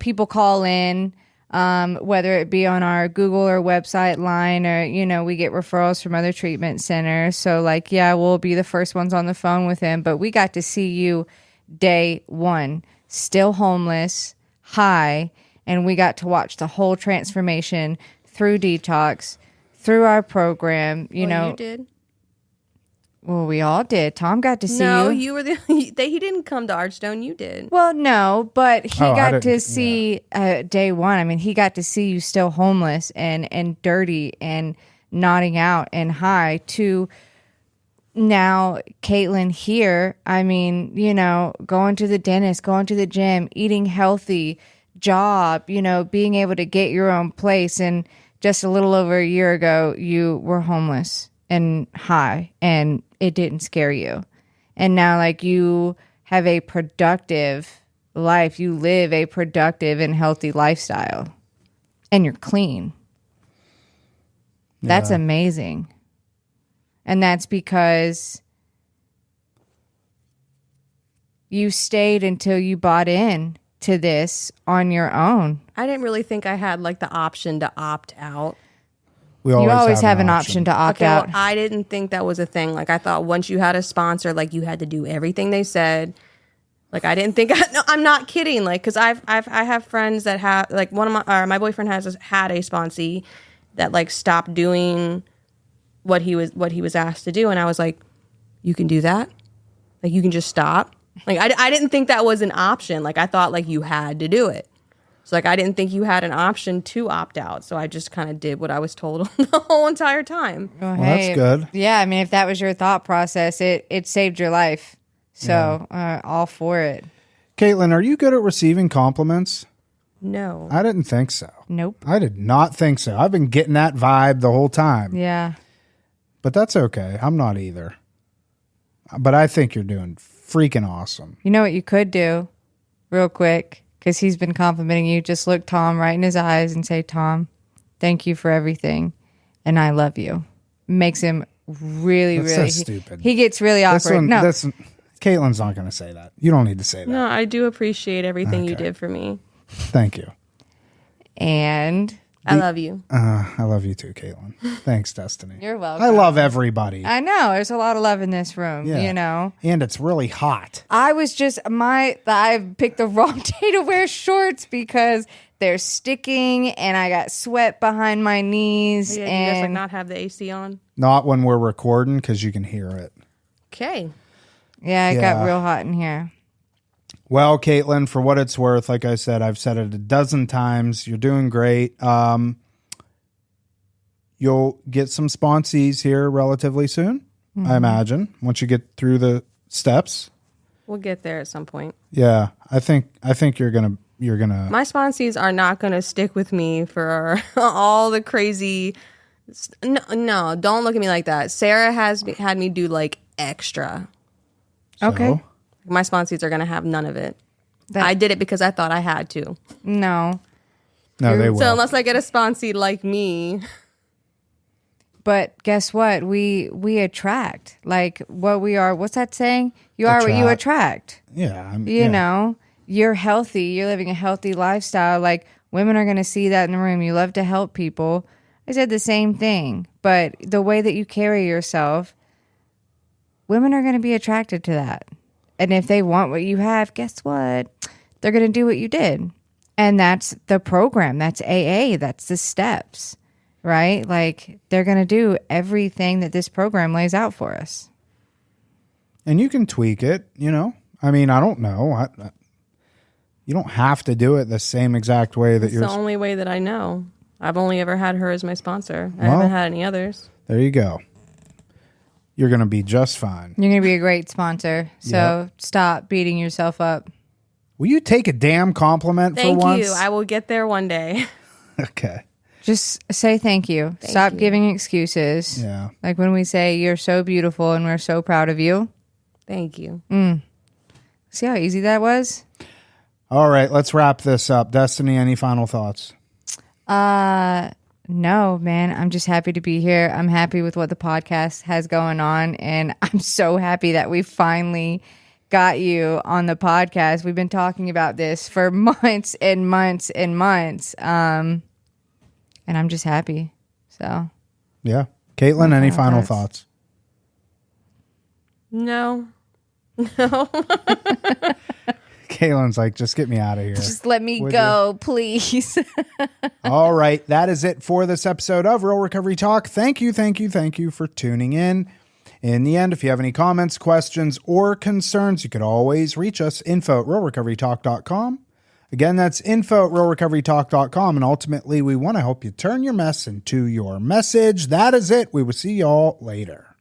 people call in, whether it be on our Google or website line, or, we get referrals from other treatment centers. So like, yeah, we'll be the first ones on the phone with him, but we got to see you day 1, still homeless, high, and we got to watch the whole transformation through detox, through our program. You You did. Well, we all did. Tom got to see No, you. you were he didn't come to Archstone. You did. Well, no, but he I got didn't- to see day one. I mean, he got to see you still homeless and dirty and nodding out and high to now Kaitlyn here. I mean, you know, going to the dentist, going to the gym, eating healthy, job, you know, being able to get your own place. And just a little over a year ago, you were homeless and high and it didn't scare you. And now like you have a productive life. You live a productive and healthy lifestyle and you're clean. That's amazing. And that's because you stayed until you bought in to this on your own. I didn't really think I had like the option to opt out. We You always have an option to opt Okay, well, out. I didn't think that was a thing. Like I thought once you had a sponsor, like you had to do everything they said. Like I didn't think. No, I'm not kidding. Like because I have friends that have like one of my boyfriend has had a sponsee that like stopped doing what he was asked to do, and I was like, you can do that. Like you can just stop. Like I didn't think that was an option. Like I thought like you had to do it. So like I didn't think you had an option to opt out. So I just kind of did what I was told the whole entire time. Well, that's good. Yeah, I mean, if that was your thought process, it saved your life. So all for it. Kaitlyn, are you good at receiving compliments? No. I didn't think so. Nope. I did not think so. I've been getting that vibe the whole time. Yeah. But that's okay. I'm not either. But I think you're doing freaking awesome. You know what you could do real quick, because he's been complimenting you. Just look Tom right in his eyes and say, Tom, thank you for everything. And I love you. Makes him really, That's really so stupid. He gets really awkward. Caitlin's not going to say that. You don't need to say that. No, I do appreciate everything you Okay. did for me. Thank you. And I love you. I love you too, Kaitlyn. Thanks, Destiny. you're welcome. I love everybody. I know. There's a lot of love in this room, Yeah. you know. And it's really hot. I was just I picked the wrong day to wear shorts because they're sticking and I got sweat behind my knees. Yeah, do you guys like and not have the AC on? Not when we're recording because you can hear it. Okay. yeah, it Yeah. got real hot in here. Well, Kaitlyn, for what it's worth, like I said, I've said it a dozen times. You're doing great. You'll get some sponsees here relatively soon, I imagine, once you get through the steps. We'll get there at some point. Yeah, I think you're gonna. My sponsees are not going to stick with me for all the crazy. No, don't look at me like that. Sarah had me do like extra. Okay. My sponsees are going to have none of it. That- I did it because I thought I had to. No. No, they will. So unless I get a sponsee like me, But guess what? We attract like what we are. What's that saying? You are what you attract. yeah, You know, you're healthy. You're living a healthy lifestyle. Like women are going to see that in the room. You love to help people. I said the same thing, but the way that you carry yourself, women are going to be attracted to that. And if they want what you have, guess what? They're going to do what you did. And that's the program. That's AA. That's the steps, right? Like they're going to do everything that this program lays out for us. And you can tweak it, you know. I mean, I don't know. You don't have to do it the same exact way that it's the only way that I know. I've only ever had her as my sponsor. I haven't had any others. There you go. You're going to be just fine. You're going to be a great sponsor. So stop beating yourself up. Will you take a damn compliment Thank for once? you. I will get there one day. Okay. Just say thank you. Stop you. giving excuses. Yeah. Like when we say you're so beautiful and we're so proud of you. Thank you. See how easy that was? All right, let's wrap this up. Destiny, any final thoughts? No, man. I'm just happy to be here. I'm happy with what the podcast has going on. And I'm so happy that we finally got you on the podcast. We've been talking about this for months and months and months. And I'm just happy. So Yeah. Kaitlyn, any final thoughts? thoughts? No. Kaitlyn's like, just get me out of here. just let me Would go, please. All right, that is it for this episode of Real Recovery Talk. Thank you for tuning in. In the end, if you have any comments, questions, or concerns, you could always reach us, info@realrecoverytalk.com. Again, that's info@realrecoverytalk.com. And ultimately, we want to help you turn your mess into your message. That is it. We will see y'all later.